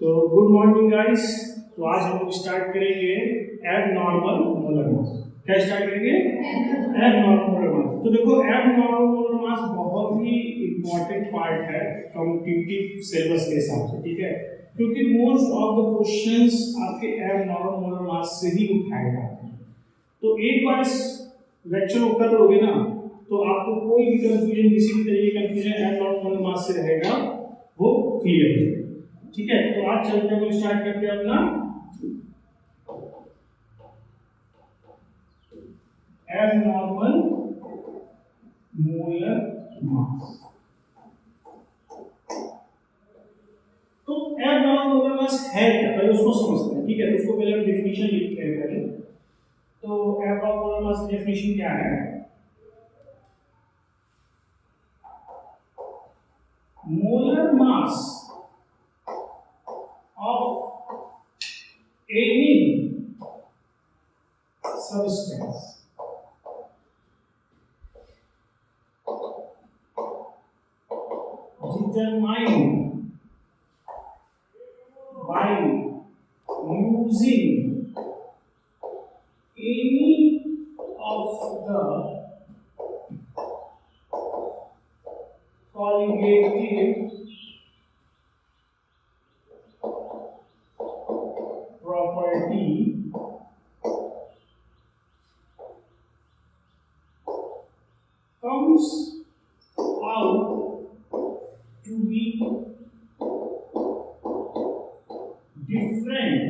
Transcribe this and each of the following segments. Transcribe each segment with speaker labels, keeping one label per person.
Speaker 1: तो good morning guys. तो आज हम लोग स्टार्ट करेंगे एबनॉर्मल मोलर मास। क्या स्टार्ट करेंगे? एबनॉर्मल मोलर मास। तो देखो एबनॉर्मल मोलर मास बहुत ही इम्पोर्टेंट पार्ट है कॉम्पिटिटिव सिलेबस के हिसाब से, ठीक है, क्योंकि मोस्ट ऑफ द क्वेश्चंस आपके एबनॉर्मल मोलर मास से ही उठाए जाते हैं। तो एक बार इस लेक्चर को कर लोगे ना तो आपको कोई भी कंफ्यूजन, किसी भी तरीके का कंफ्यूजन एबनॉर्मल मोलर मास से रहेगा वो क्लियर हो जाएगा। ठीक है, तो आज चलते हैं, स्टार्ट करते हैं अपना एबनॉर्मल मोलर मास। तो एबनॉर्मल मोलर मास है क्या, पहले उसको समझते हैं। ठीक है, तो उसको पहले हम डेफिनेशन लिखते हैं पहले। तो एबनॉर्मल मोलर मास की डेफिनेशन क्या है? Molar mass of any substance determined by using any of the colligative property comes out to be different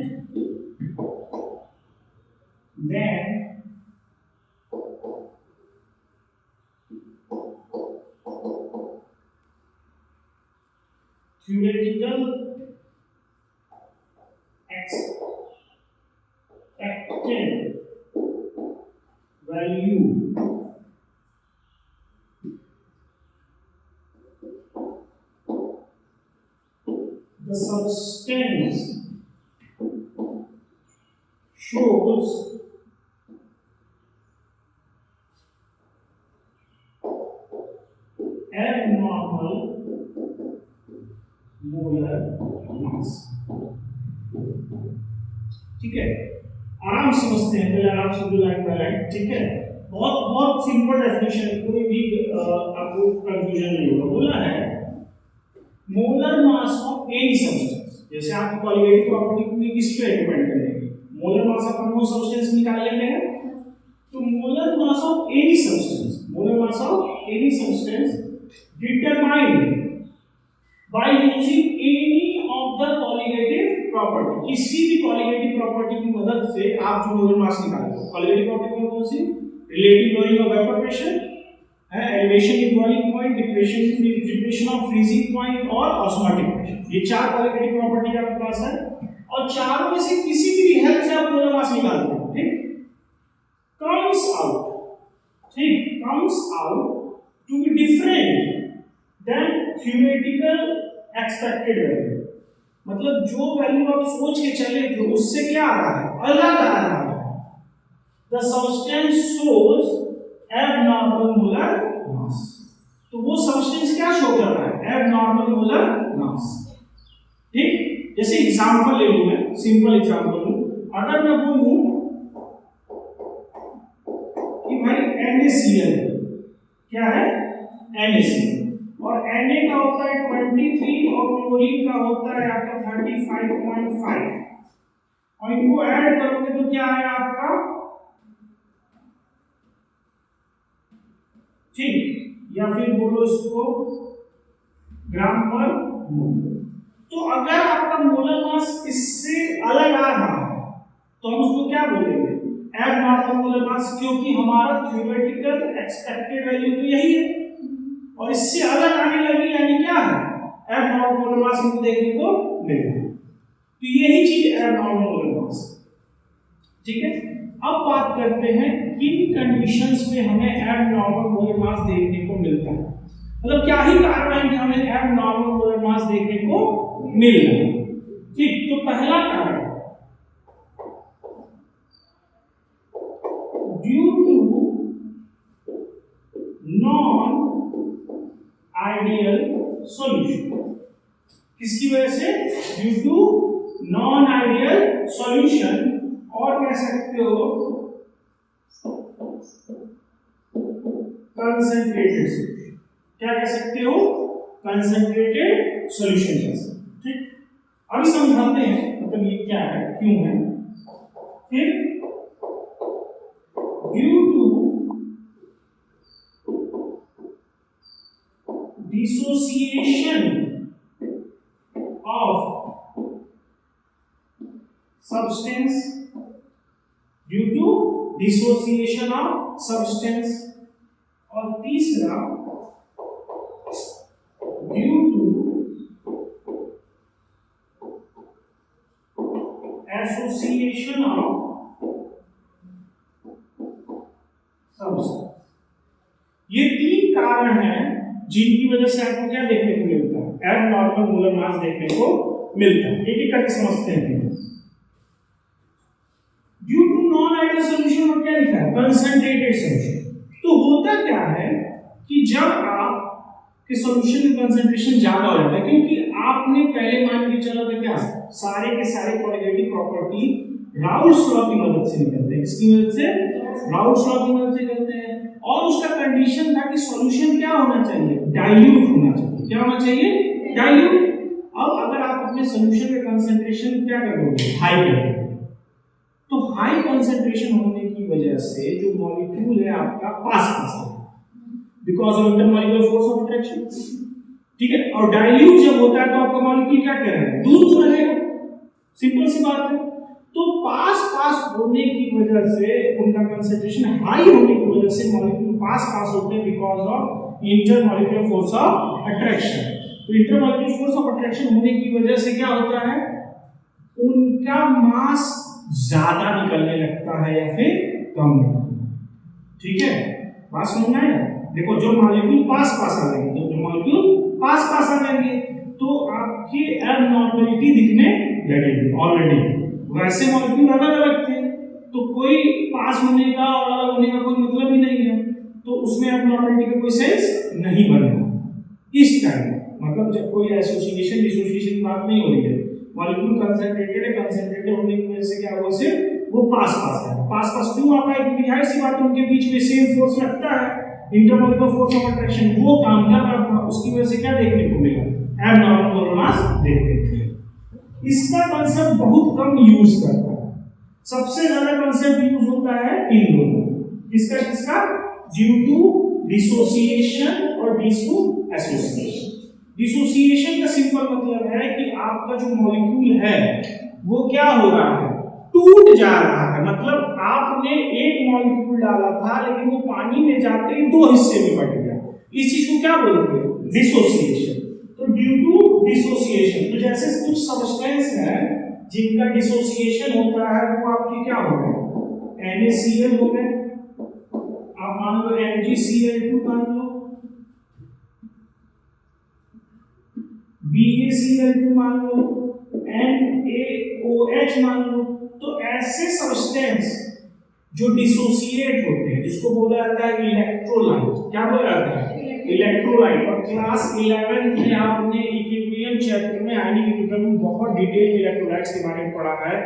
Speaker 1: than theoretical expected value the substance shows abnormal molar mass। ठीक है, आराम से समझते हैं, पहले आराम से दो लाइन बाय लाइन। ठीक है, बहुत बहुत सिंपल डेफिनेशन, कोई भी आपको कंफ्यूजन नहीं होगा। बोला है molar mass of any substance, जैसे आपकी कॉलिगेटिव प्रॉपर्टी पूरी किस पे डिपेंड करेगी? मोलर मास अपन वो सब्सटेंस निकाल लेते हैं, तो molar mass of any substance, molar mass of any substance determined by using any of the colligative property, किसी भी कॉलिगेटिव प्रॉपर्टी की मदद से आप जो मोलर मास निकालोगे। कॉलिगेटिव प्रॉपर्टी कौन सी? रिलेटिव लॉइंग ऑफ वेपर प्रेशर है, elevation in boiling point, depression of freezing point और ऑस्मोटिक प्रेशर। ये चार कॉलिगेटिव प्रॉपर्टी आपके पास है और चारों में से किसी की भी हेल्प से आप मोलर मास निकाल दो। ठीक, comes out, ठीक, comes out to be different than theoretical expected value। मतलब जो वैल्यू आप सोच के चले थे उससे क्या आ रहा है? अलग आ रहा है। The substance shows abnormal molar mass। तो वो सब्सटेंस क्या शो कर रहा है? एबनॉर्मल मोलर मास। ठीक, जैसे एग्जांपल ले लूं मैं, सिंपल एग्जांपल लूं। अगर मैं बोलूं कि भाई NaCl क्या है? NaCl, और Na का होता है 23 और क्लोरीन का होता है आपका 35.5, और इनको ऐड करोगे तो क्या आएगा आपका? ठीक, या फिर बोलो इसको ग्राम पर मोल। तो अगर आपका मोलर मास इससे अलग आ रहा है तो हम उसको क्या बोलेंगे? एबनॉर्मल मोलर मास, क्योंकि हमारा थ्योरेटिकल एक्सपेक्टेड वैल्यू तो यही है और इससे अलग आने लगी, यानी क्या है? एबनॉर्मल मोलर मास हमको देखने को मिलेगा। तो यही चीज एबनॉर्मल मोलर मास। ठीक है, अब बात करते हैं किन कंडीशंस में हमें एबनॉर्मल मोलर मास देखने को मिलता है। मतलब क्या ही कारण है कि हमें एबनॉर्मल मोलर मास देखने को मिल रहा है। ठीक, तो पहला कारण due to non ideal solution. किसकी वजह से? ड्यू टू कंसंट्रेटेड सॉल्यूशन, क्या कह सकते हो, कंसंट्रेटेड सॉल्यूशन कह सकते हो। ठीक, अभी समझाते हैं मतलब ये क्या है, क्यों है। फिर due to dissociation of substance, due to dissociation of substance, और तीसरा due to association of substance. ये तीन कारण हैं जिनकी वजह से आपको क्या देखने को मिलता है, एबनॉर्मल मोलर मास देखने को मिलता है। एक एक करके समझते हैं। Due to non ideal solution और क्या लिखा है, कंसंट्रेटेड सॉल्यूशन। तो होता क्या है कि जब आप के सॉल्यूशन में कंसंट्रेशन ज्यादा हो जाता है, क्योंकि आपने पहले मान के चला था क्या, सारे के सारे कोलिगेटिव प्रॉपर्टी राउल्स लॉ की मदद से निकलते हैं। किसकी मदद से, राउल्स लॉ की मदद से करते हैं। और उसका कंडीशन था कि सॉल्यूशन क्या होना चाहिए, डाइल्यूट होना चाहिए। क्या होना चाहिए, डाइल्यूट। अब अगर आप अपने सॉल्यूशन में कंसंट्रेशन क्या कर दोगे, हाई कर दोगे, तो हाई कंसंट्रेशन होने की वजह से जो मॉलिक्यूल है आपका पास पास है, because of intermolecular force of attraction. ठीक है, और डाइल्यूट जब होता है तो आपका मॉलिक्यूल क्या करेगा, दूर तो रहेगा, सिंपल सी बात है। तो पास पास होने की वजह से उनका कंसंट्रेशन हाई होने की वजह से मॉलिक्यूल पास पास होते हैं because of intermolecular force of attraction. तो इंटरमॉलिक्यूलर फोर्स ऑफ अट्रैक्शन होने की वजह से क्या होता है, उनका मास ज्यादा निकलने लगता है या फिर कम निकलता है। ठीक है, बात समझ में आया। देखो जो मॉलिक्यूल पास पास आ जाएंगे, जो मॉलिक्यूल पास पास आ जाएंगे तो आपकी एबनॉर्मलिटी दिखने लगेगी। ऑलरेडी वैसे मॉलिक्यूल अलग अलग थे तो कोई पास होने का और अलग होने का कोई मतलब ही नहीं है, तो उसमें एबनॉर्मलिटी का कोई सेंस नहीं बनेगा इस टाइम। मतलब जब कोई एसोसिएशन डिसोसिएशन की बात नहीं हो रही है, मॉलिक्यूल कंसंट्रेटेड है, कंसंट्रेटेड होने की वजह से क्या हुआ, सिर्फ वो पास पास है। पास पास क्यों आता है, क्योंकि जाहिर सी बात है उनके बीच में सेम फोर्स लगता है, इंटरमॉलिक्यूलर फोर्स ऑफ अट्रैक्शन वो काम कर रहा था, उसकी वजह से क्या देखने को मिला, एबनॉर्मल मोलर मास देखने को मिला। इसका कांसेप्ट बहुत कम यूज करता है, सबसे ज्यादा कांसेप्ट यूज होता है इन दोनों, किसका किसका, ड्यू टू डिसोसिएशन और ड्यू टू एसोसिएशन। डिसोसिएशन का सिंपल मतलब है कि आपका जो मॉलिक्यूल है वो क्या हो रहा है, टूट जा रहा है। मतलब आपने एक मॉलिक्यूल डाला था लेकिन वो पानी में जाते ही दो हिस्से में बट गया, इस चीज को क्या बोलते हैं, डिसोसिएशन। तो ड्यू टू डिसोसिएशन, तो जैसे कुछ सब्सटेंस है जिनका डिसोसिएशन होता है वो आपके क्या हो गए, NaCl हो गए, आप मान लो MgCl2 मान लो, BaCl2 मान लो, NaOH मान लो। तो ऐसे सब्सटेंस जो डिसोसिएट होते हैं जिसको बोला जाता है इलेक्ट्रोलाइट, क्या बोला जाता है, इलेक्ट्रोलाइट। और क्लास 11th में आपने इक्विलिब्रियम चैप्टर में आयनिक इक्विलिब्रियम में बहुत डिटेल में इलेक्ट्रोलाइट्स के बारे में पढ़ा है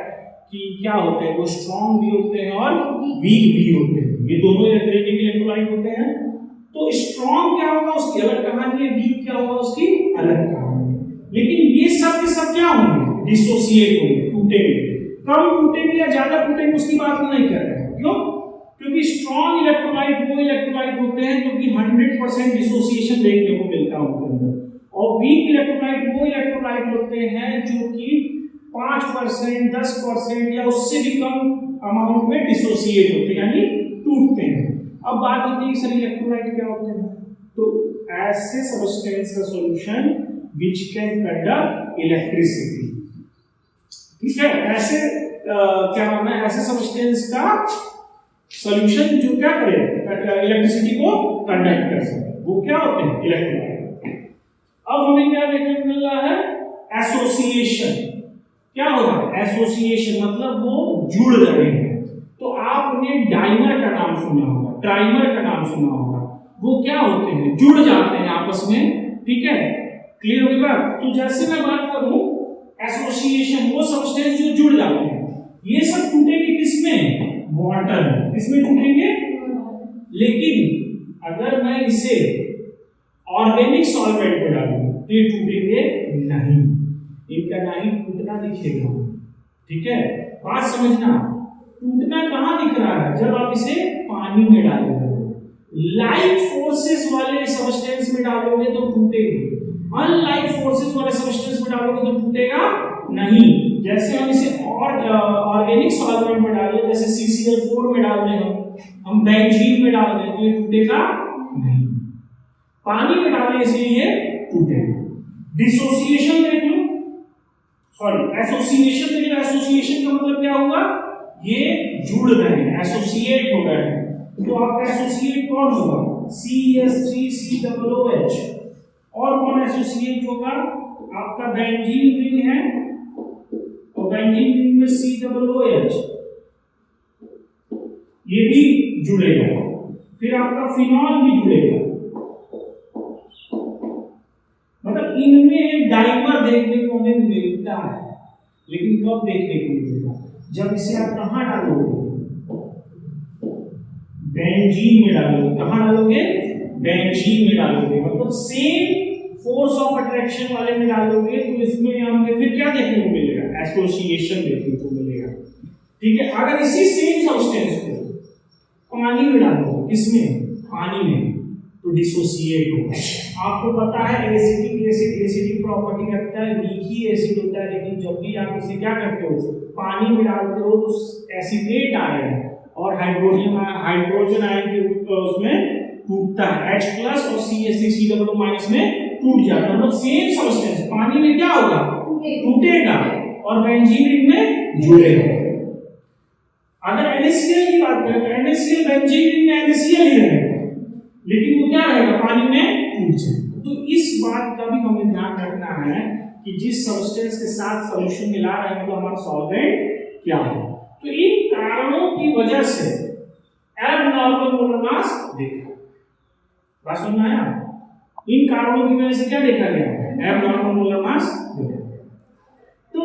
Speaker 1: कि क्या होते हैं, वो स्ट्रांग भी होते हैं और वीक भी होते हैं। ये दोनों तरह के इलेक्ट्रोलाइट होते हैं। तो स्ट्रांग क्या होगा उसकी अलग कहानी है, वीक क्या होगा उसकी अलग कहानी है। लेकिन ये सब के सब क्या होंगे, डिसोसिएट होंगे, टूटेंगे। कम टूटेंगे या ज्यादा टूटेंगे उसकी बात हम नहीं कर रहे हैं। क्यों, क्योंकि स्ट्रांग इलेक्ट्रोलाइट वो इलेक्ट्रोलाइट होते हैं जो कि 100% डिसोसिएशन देखने को मिलता है उनके अंदर, और वीक इलेक्ट्रोलाइट वो इलेक्ट्रोलाइट होते हैं जो कि 5%, 10% या उससे भी कम अमाउंट में डिसोसिएट होते हैं, यानी टूटते हैं। अब बात होती है सर इलेक्ट्रोलाइट क्या होते हैं, तो ऐसे सब्सटेंस का solution which can conduct electricity। ठीक है, ऐसे क्या नाम है, ऐसे सब्सटेंस का सॉल्यूशन जो क्या करे, इलेक्ट्रिसिटी को कंडक्ट कर सके, वो क्या होते हैं, इलेक्ट्रोलाइट। अब हमें क्या देखने को मिल रहा है, एसोसिएशन। क्या हो रहा है, एसोसिएशन मतलब वो जुड़ रहे हैं। तो आपने डाइमर का नाम सुना होगा, ट्राइमर का नाम सुना होगा, वो क्या होते हैं, जुड़ जाते हैं आपस में। ठीक है, क्लियर होगी बात। तो जैसे मैं बात करूं एसोसिएशन, वो सब्सटेंस जो जुड़ जाते हैं, ये सब टूटेंगे किसमें, वाटर में। किसमें टूटेंगे, लेकिन अगर मैं इसे ऑर्गेनिक सॉल्वेंट में डालूंगा तो ये टूटेंगे नहीं, इनका ना ही टूटना दिखेगा। ठीक है, बात समझना। टूटना कहां दिख रहा है? जब आप इसे पानी में डालोगे, लाइक फोर्सेस वाले सब्सटेंस में डालोगे तो टूटेगी, अनलाइक फोर्सेस वाले सब्सटेंस में डालोगे तो टूटेगा नहीं। जैसे हम इसे ऑर्गेनिक सॉल्वेंट में डाल दें, जैसे CCl4 में डाल दें, हम बेंजीन में डाल दें तो ये टूटेगा नहीं। पानी में डालने से ये टूटेगा। डिसोसिएशन देख लो, सॉरी एसोसिएशन देख लो। एसोसिएशन का मतलब क्या हुआ? ये जुड़ गए हैं, एसोसिएट हो गए हैं। तो आपका एसोसिएट कौन होगा? CH3COOH। और कौन एसोसिएट होगा? आपका बेंजीन रिंग है, और बेंजीन रिंग में COOH, ये भी जुड़ेगा। फिर आपका फिनॉल भी जुड़ेगा। मतलब इनमें एक डाइमर देखने को हमें मिलता है, लेकिन कब देखने को मिलेगा? जब इसे आप कहां डालोगे? बेंजीन में डालोगे। कहां डालोगे? बेंजीन में डालोगे। मतलब सेम फोर्स ऑफ अट्रैक्शन वाले में डालोगे तो इसमें हमें फिर क्या देखने को मिलेगा? एसोसिएशन देखने को मिलेगा। ठीक है, अगर इसी सेम सब्सटेंस को पानी में डालोगे, किसमें? पानी में, तो डिसोसिएट होगा। आपको पता है एसिटिक एसिड एसिडिक प्रॉपर्टी रखता है, वीक ही एसिड होता है, लेकिन जब भी आप इसे क्या करते हो? पानी में डालते हो तो एसिटेट आयन और हाइड्रोजन आयन के उसमें टूटता है, H+ और CH3COO- में टूट जाता है। मतलब सेम सब्सटेंस पानी में क्या होगा? टूटेगा और बेंजीन रिंग में जुड़ेगा। अगर NaCl की बात करें तो NaCl बेंजीन रिंग में NaCl ही रहेगा, लेकिन वो क्या रहेगा? पानी में टूट जाएगा। तो इस बात का भी हमें ध्यान रखना है कि जिस सब्सटेंस के साथ सॉल्यूशन मिला रहे हैं तो हमारा सॉल्वेंट क्या है। तो इन कारणों की वजह से एबनॉर्मल मोलर मास देखा। बात समझ में आया? इन कारणों की वजह से क्या देखा गया? एबनॉर्मल मोलर मास देखा गया। तो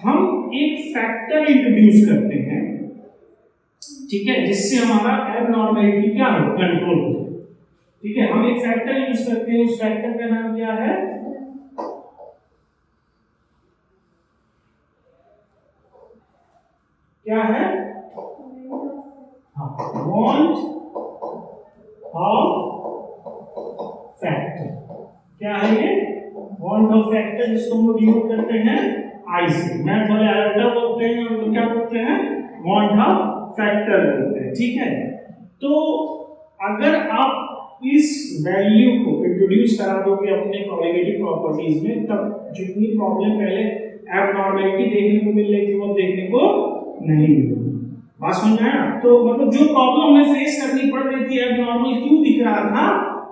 Speaker 1: हम एक फैक्टर इंट्रोड्यूस करते हैं, ठीक है, जिससे हमारा एबनॉर्मलिटी क्या हो? कंट्रोल हो। ठीक है, हम एक फैक्टर यूज करते हैं, उस फैक्टर का नाम क्या है? क्या है? Bond of factor. क्या है ये? बॉन्ड ऑफ फैक्टर, जिसको हम डिनोट करते हैं I से। मैथ वाले आयोटा बोलते हैं, हम लोग क्या बोलते हैं? बॉन्ड ऑफ फैक्टर बोलते हैं। ठीक है, तो अगर आप इस वैल्यू को इंट्रोड्यूस करा दोगे अपने कोलिगेटिव प्रॉपर्टीज में, तब जितनी प्रॉब्लम पहले एबनॉर्मलिटी देखने को मिल रही थी वो देखने को नहीं मिलेगी। बात समझ में आया? तो मतलब जो प्रॉब्लम हमें फेस करनी पड़ रही थी, एबनॉर्मल क्यों दिख रहा था,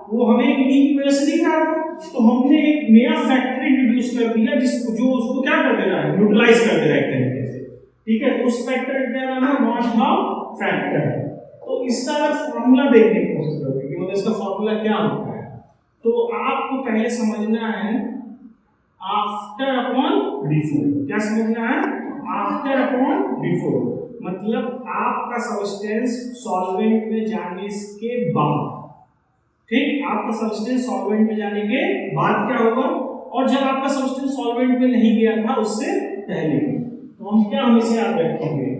Speaker 1: वो हमें इन्हीं की वजह से दिख रहा था। तो हमने एक नया फैक्टर इंट्रोड्यूस कर दिया जिसको जो उसको क्या कर दे रहा है? न्यूट्रलाइज कर दे रहा है एक तरीके से। ठीक है, तो उस फैक्टर का नाम है बॉन्ड ऑफ फैक्टर। तो इसका फॉर्मूला देखने की कोशिश करोगे कि मतलब इसका फॉर्मूला क्या होता है, तो आपको पहले समझना है आफ्टर अपॉन बिफोर। क्या समझना है? आफ्टर अपॉन बिफोर मतलब आपका सब्सटेंस सॉल्वेंट में जाने के बाद। ठीक, आपका सब्सटेंस सॉल्वेंट में जाने के बाद क्या होगा, और जब आपका सब्सटेंस सॉल्वेंट में नहीं गया था उससे पहले। तो हम क्या हमेशा याद रखेंगे?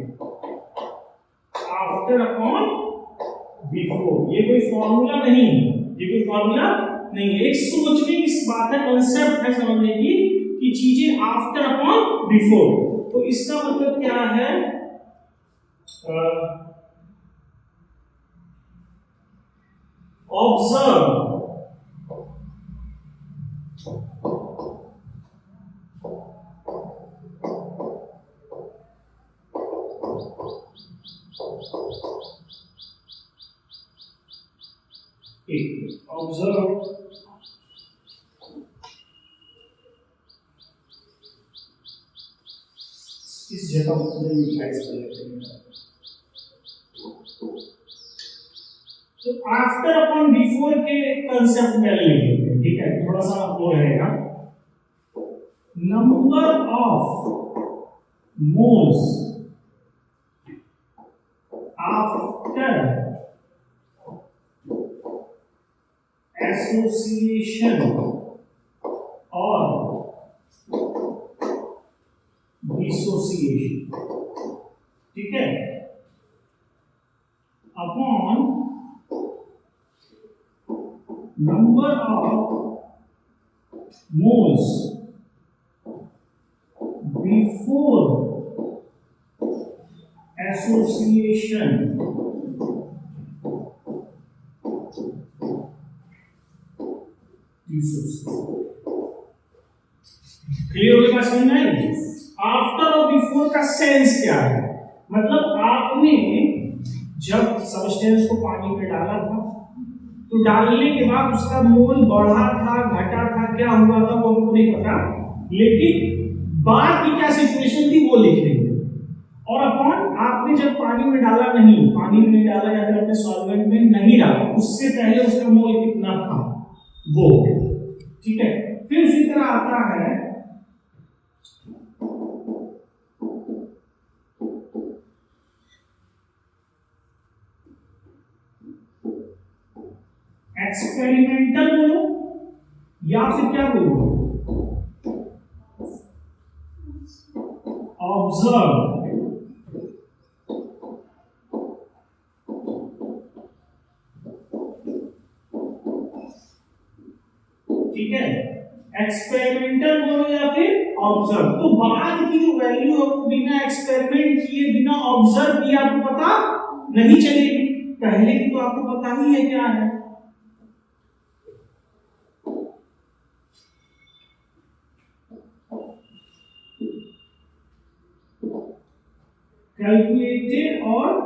Speaker 1: After upon before. ये कोई फॉर्मूला नहीं है, ये कोई फॉर्मूला नहीं है, एक सोचने की बात है, कांसेप्ट है समझने की कि चीजें आफ्टर अपॉन बिफोर। तो इसका मतलब क्या है? ऑब्जर्व ऑब्जर्व इस जगह को यूटिलाइज कर लेते हैं। तो आफ्टर अपॉन बिफोर के कंसेप्ट में लिखेंगे। ठीक है, थोड़ा सा वो रहेगा। Number of moles after association और डिसोसिएशन, ठीक है, upon number of moles before association clear होगी बात समझ में आई? आफ्टर और बिफोर का सेंस क्या है? मतलब आपने जब सब्सटेंस को पानी में डाला था तो डालने के बाद उसका मोल बढ़ा था, घटा था, क्या हुआ था वो हमको नहीं पता, लेकिन बाद की क्या सिचुएशन थी वो लिख लेंगे। और अपॉन आपने जब पानी में डाला या फिर अपने सॉल्वेंट में नहीं डाला, उससे पहले उसका मोल कितना था वो, ठीक है। फिर उसी तरह आता है एक्सपेरिमेंटल बोलो या फिर क्या बोलो, ऑब्जर्व, ठीक है, एक्सपेरिमेंटल बोलो या फिर ऑब्जर्व। तो बाद की जो वैल्यू है वो बिना एक्सपेरिमेंट किए, बिना ऑब्जर्व किए आपको पता नहीं चलेगी। पहले की तो आपको पता ही है क्या है। कैलकुलेटेड और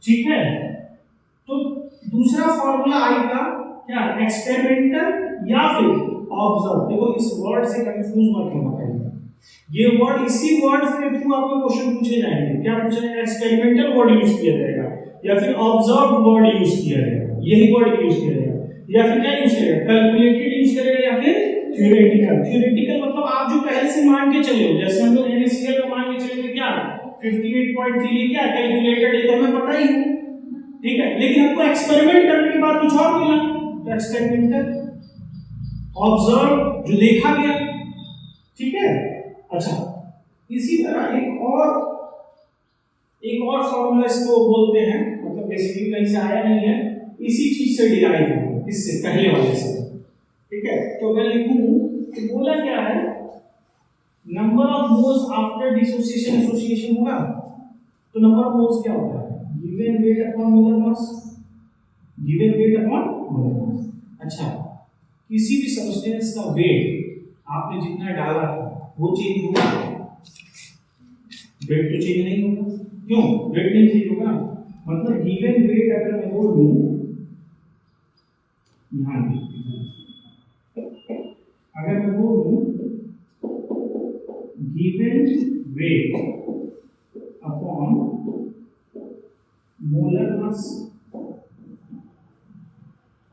Speaker 1: ठीक है। तो दूसरा फॉर्मूला आएगा क्या, एक्सपेरिमेंटल या फिर ऑब्जर्व। देखो इस वर्ड से कंफ्यूज मत होना पड़ेगा, ये वर्ड, इसी वर्ड के थ्रू आपको क्वेश्चन पूछे जाएंगे। क्या पूछा जाएगा, एक्सपेरिमेंटल वर्ड यूज किया जाएगा या फिर ऑब्जर्व वर्ड यूज किया जाएगा, यही वर्ड यूज किया जाएगा, या फिर क्या यूज करेगा, कैलकुलेटेड यूज करेगा या फिर थ्योरेटिकल। थ्योरेटिकल मतलब आप जो पहले से मान के चले हो, जैसे हम लोग NaCl में मान के चले क्या 58.3 क्या कैलकुलेटेड, ये तो हमें पता ही है, ठीक है। लेकिन हमको एक्सपेरिमेंट करने के बाद कुछ और मिला, तो एक्सपेरिमेंटल, ऑब्जर्व जो देखा गया, ठीक है। अच्छा, इसी तरह एक और फॉर्मूला इसको बोलते हैं, मतलब बेसिकली कहीं से आया नहीं है, इसी चीज से डिराइव हुआ, इससे पहले वाले से, ठीक है। तो मैं लिखूं कि बोला क्या है, number of moles after dissociation association होगा, तो नंबर ऑफ मोल्स क्या होता है, given weight upon molar mass, given weight upon molar mass. अच्छा, किसी भी सब्सटेंस का वेट आपने जितना डाला था वो चेंज होगा, वेट तो चेंज नहीं होगा। क्यों वेट नहीं चेंज होगा, मतलब गिवन वेट अगर मैं बोल दूं यहां, अगर मैं बोल दूं given weight upon molar mass,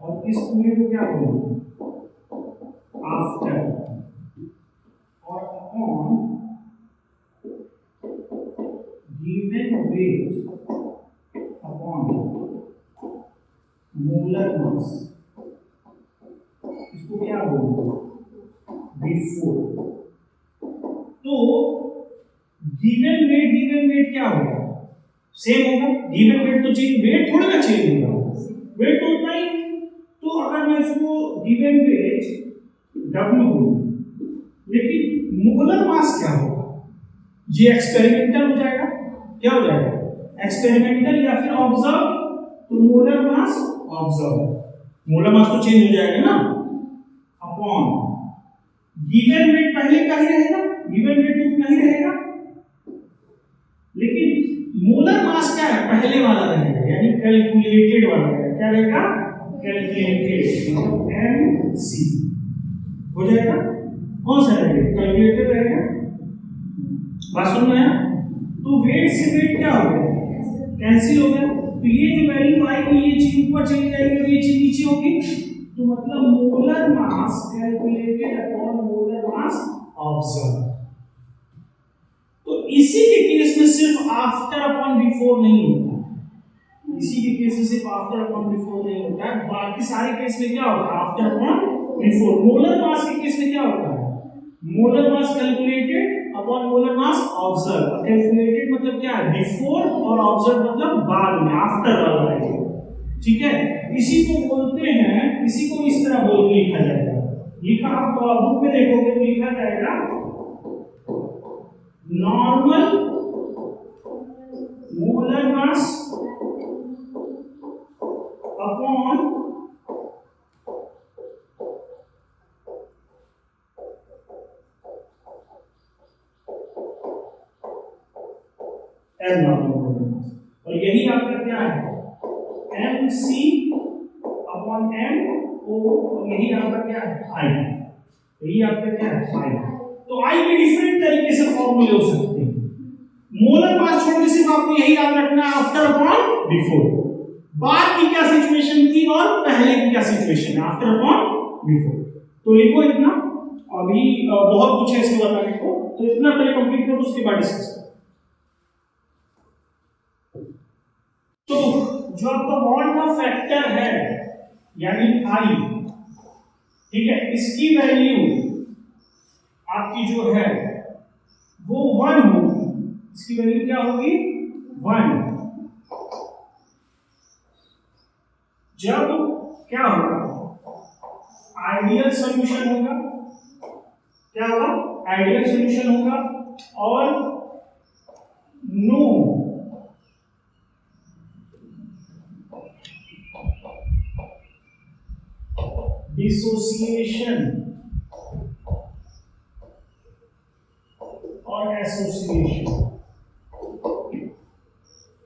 Speaker 1: और इस पूरे को क्या बोलूं आफ्टर, और upon given weight upon molar mass, इसको क्या बोलूं बिफोर। तो गिवन वेट क्या होगा, सेम होगा। गिवन वेट तो चेंज, वेट थोड़ा ना चेंज होगा, वेट तो उतना ही। तो अगर मैं इसको गिवन वेट W बोलूं, लेकिन मोलर मास क्या होगा, ये एक्सपेरिमेंटल हो जाएगा, क्या हो जाएगा एक्सपेरिमेंटल या फिर ऑब्जर्व, तो molar mass observe, molar mass तो चेंज हो जाएगा ना, अपॉन गिवन वेट पहले का ही रहेगा, गिवन वेट तो नहीं रहेगा, लेकिन मोलर मास क्या है पहले वाला रहेगा, यानी कैलकुलेटेड वाला रहेगा। क्या रहेगा, कैलकुलेटेड, मतलब MC हो जाएगा। कौन सा रहेगा, कैलकुलेटेड रहेगा, बात सुन रहे हैं? तो वेट से वेट क्या हो गया, कैंसिल हो गया। तो ये जो वैल्यू आएगी ये चीज ऊपर चली जाएगी और ये चीज नीचे होगी। तो मतलब molar mass calculated upon molar mass observe. तो इसी के केस में सिर्फ आफ्टर अपॉन बिफोर नहीं होता, इसी के केस में सिर्फ आफ्टर अपॉन बिफोर नहीं होता है, बाकी सारे केस में क्या होता है after upon before. Molar mass के केस में क्या होता है, molar mass calculated upon molar mass observe. Calculated मतलब क्या है बिफोर और ऑब्जर्व मतलब बाद में, आफ्टर वाला है, ठीक है। इसी को बोलते हैं, इसी को इस तरह बोल के लिखा जाएगा। लिखा आप बुक में देखोगे तो लिखा जाएगा normal molar mass upon abnormal molar mass. और यही आपका क्या है M C upon M O, और यही आपका क्या है आई, यही आपका क्या है आई। तो आई के डिफरेंट तरीके से फॉर्मूले हो सकते हैं। मोलर मास छोड़ के सिर्फ आपको यही याद रखना है आफ्टर अपॉन बिफोर। बाद की क्या सिचुएशन थी और पहले की क्या सिचुएशन है, आफ्टर अपॉन बिफोर। तो लिखो इतना, अभी बहुत कुछ है इसमें बताने को, तो इतना पहले कंप्लीट करो उसके बाद डिस्कस करो। तो जो आपका बॉन्ड का फैक्टर है यानी आई, ठीक है, इसकी वैल्यू आपकी जो है वो 1 होगी। इसकी वैल्यू क्या होगी 1। जब क्या होगा आइडियल सॉल्यूशन होगा, क्या होगा आइडियल सॉल्यूशन होगा, और नो डिसोसिएशन और एसोसिएशन।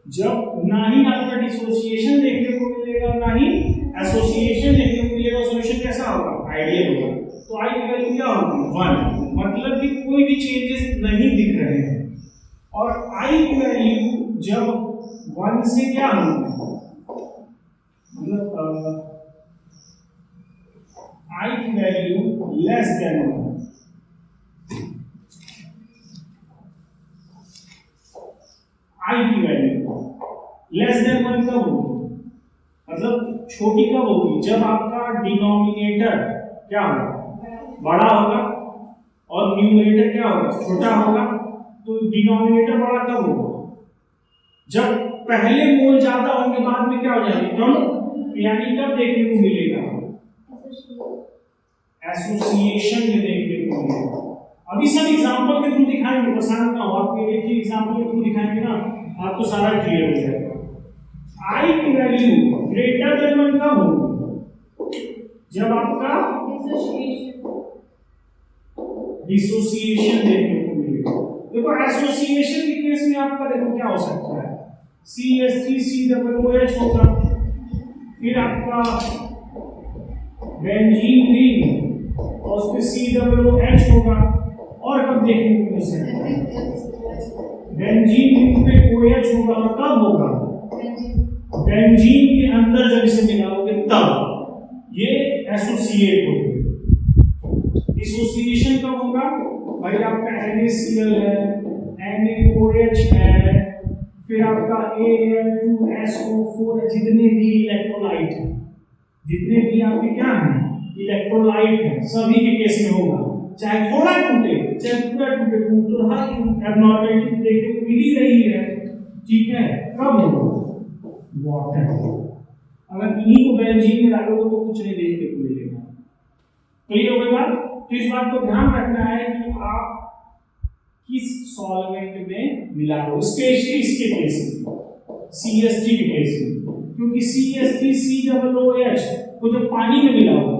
Speaker 1: जब ना ही आपका डिसोसिएशन देखने को मिलेगा ना ही एसोसिएशन देखने को मिलेगा, सॉल्यूशन कैसा होगा आइडियल होगा। तो आई की वैल्यू क्या होगी 1, मतलब कि कोई भी चेंजेस नहीं दिख रहे हैं। और आई की वैल्यू जब 1 से क्या होगी, मतलब आई की वैल्यू लेस देन 1, आई की वैल्यू लेस देन 1 कब होगी, मतलब छोटी कब होगी, जब आपका डिनोमिनेटर क्या होगा बड़ा होगा और न्यूमरेटर क्या होगा छोटा होगा। तो डिनोमिनेटर बड़ा कब होगा, जब पहले मोल ज्यादा होंगे बाद में क्या हो जाएगी कम, यानी कब देखने को मिलेगा एसोसिएशन में देखने को मिलेगा। अभी सब एग्जांपल के थ्रू दिखाएंगे, परेशान ना हो, आपको एक एक एग्जांपल के थ्रू दिखाएंगे ना आपको सारा क्लियर हो जाएगा। आई की वैल्यू ग्रेटर देन 1 कब होगी, जब आपका डिसोसिएशन देखने को मिलेगा। देखो एसोसिएशन के केस में आपका देखो क्या हो सकता है CH3COOH होगा, फिर आपका बेंजीन रिंग और उस पे COOH होगा। और कब देखने को मिल सकता है बेंजीन रिंग पे OH होगा, और कब होगा बेंजीन के अंदर जब इसे मिलाओगे तब ये एसोसिएट होगा। डिसोसिएशन कब होगा भाई, आपका NaCl है, NaOH है, फिर आपका Al2SO4 है, जितने भी इलेक्ट्रोलाइट है, जितने भी आपके क्या हैं इलेक्ट्रोलाइट है, सभी के केस में होगा, चाहे थोड़ा टूटे चाहे पूरा टूटे, टूट तो हर एब्नॉर्मलिटी देखने को मिल ही रही है, ठीक है। कब होगा वाटर, अगर इन्हीं को बेंजीन में डालोगे तो कुछ नहीं देखने को मिलेगा। क्लियर हो गई बात। तो इस बात को ध्यान रखना है कि आप किस सॉल्वेंट में मिला रहे हो, स्पेशली इसके केस में CH3 के केस में, क्योंकि CH3COOH को जब पानी में मिलाओगे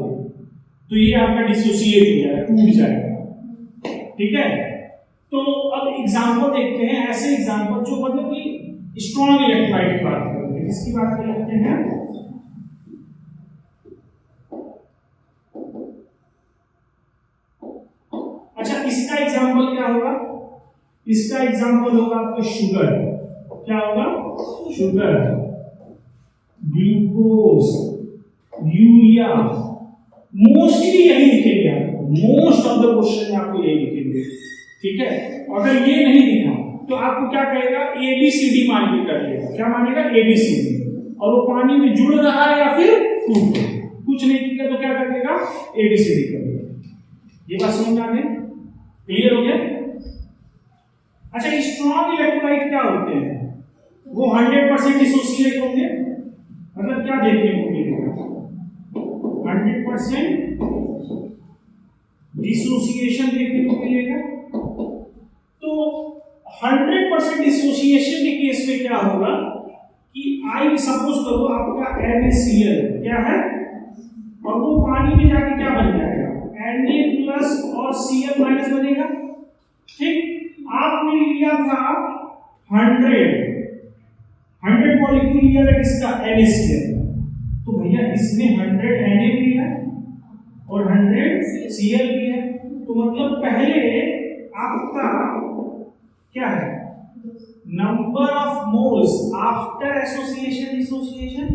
Speaker 1: तो ये आपका डिसोसिएट हो जाएगा, टूट जाएगा, ठीक है। तो अब एग्जांपल देखते हैं, ऐसे एग्जांपल जो मतलब कि स्ट्रॉन्ग इलेक्ट्रोलाइट की बात करते हैं। किसकी बात करते हैं, अच्छा इसका एग्जांपल क्या होगा, इसका एग्जांपल होगा आपका शुगर। क्या होगा? Sugar, glucose, urea. मोस्टली यही लिखेंगे आपको, मोस्ट ऑफ द क्वेश्चन में आपको यही लिखेंगे। ठीक है, अगर ये नहीं लिखा तो आपको क्या कहेगा, ABCD मान के कर लेगा। क्या मानेगा? ABCD। और वो पानी में जुड़ रहा है या फिर कुछ नहीं किया तो क्या कर देगा? ABCD कर देगा। ये बात समझ में आ गई? क्लियर हो गया? अच्छा, स्ट्रॉन्ग इलेक्ट्रोलाइट क्या होते हैं? वो 100% डिसोसिएट होंगे। मतलब क्या देखने को मिलेगा? 100% डिसोसिएशन देखने को मिलेगा। तो 100% डिसोसिएशन के केस में क्या होगा कि आई सपोज करो आपका NaCl क्या है, और वो पानी में जाके क्या बन जाएगा? Na+ और Cl- बनेगा। ठीक, आपने लिया था 100 मॉलिक्यूल लिया था किसका? NaCl। तो भैया इसमें 100 Na भी है और 100 Cl भी है। तो मतलब पहले आपका क्या है? Number of moles after association dissociation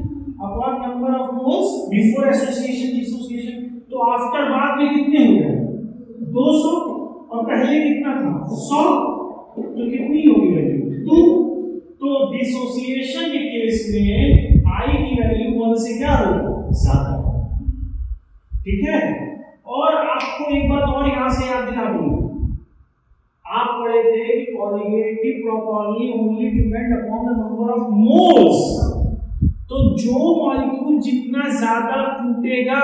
Speaker 1: upon number of moles before association dissociation. तो आफ्टर बाद में कितने हो गए? 200, और पहले कितना था? 100। तो कितनी होगी वैल्यू? 2। तो डिसोसिएशन के केस में आई की वैल्यू 1 से क्या होगी? ज्यादा। ठीक है, और आपको एक बात और यहां से याद दिला दूं, आप पढ़े थे कि colligative property only depend upon the number of moles. तो जो मॉलिक्यूल जितना ज्यादा टूटेगा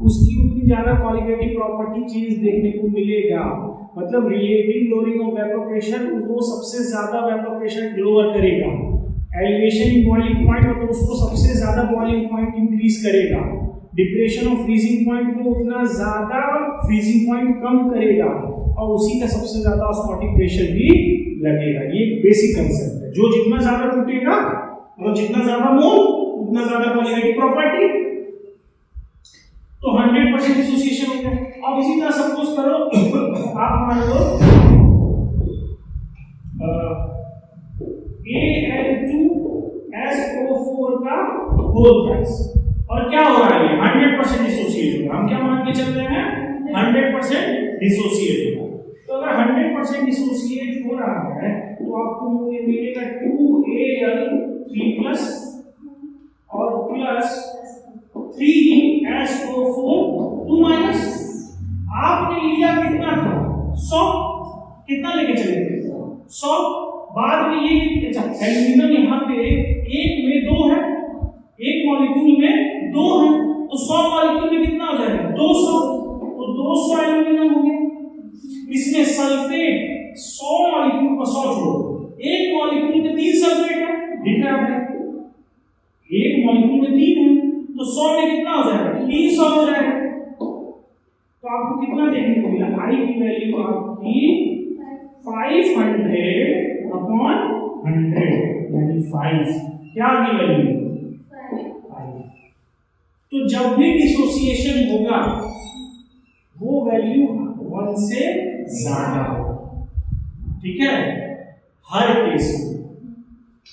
Speaker 1: उसकी उतनी ज्यादा कॉलिगेटिव प्रॉपर्टी चेंज देखने को मिलेगा। मतलब relative lowering of vapour pressure, वो सबसे ज्यादा वेपर प्रेशर लोअर करेगा। एलिवेशन इन बॉइलिंग पॉइंट, मतलब उसको सबसे ज्यादा बॉइलिंग पॉइंट इंक्रीज करेगा। डिप्रेशन ऑफ फ्रीजिंग पॉइंट को उतना ज्यादा फ्रीजिंग पॉइंट कम करेगा, और उसी का सबसे ज्यादा ऑस्मोटिक प्रेशर भी लगेगा। ये बेसिक कांसेप्ट है। जो जितना ज्यादा टूटेगा और जितना ज्यादा मोल उतना ज्यादा कॉलिगेटिव प्रॉपर्टी। तो 100% डिसोसिएशन हो गया। अब इसी तरह सपोज करो आप मान लो Al2SO4 का होल प्राइस, और क्या हो रहा है? 100% डिसोसिएट हो रहा है। हम क्या मान के चल रहे हैं? 100% डिसोसिएट हो रहा है। तो अगर 100% डिसोसिएट हो रहा है तो आपको मिलेगा 2Al3+ और प्लस 3SO4 2-। आपने लिया कितना था? 100। कितना लेके चले थे? 100। बाद में ये एल्यूमिनियम यहाँ पे एक में 2 है, एक मॉलिक्यूल में 2 है, तो 100 मॉलिक्यूल में कितना हो जाएगा? 200। तो 200 एल्यूमिनियम हो गया। इसमें सल्फेट 100 मॉलिक्यूल पर 100 छोड़ो, एक मॉलिक्यूल में 3 सल्फेट है। दिख रहा है? एक मॉलिक्यूल में 3 है, तो 100 में कितना हो जाएगा? 300 हो जाएगा। तो आपको कितना देखने को मिला? आई की वैल्यू आपकी 500 अपॉन 100 यानी 5। क्या की वैल्यू? 5। तो जब भी डिसोसिएशन होगा वो वैल्यू 1 से ज्यादा होगा। ठीक है, हर केस में,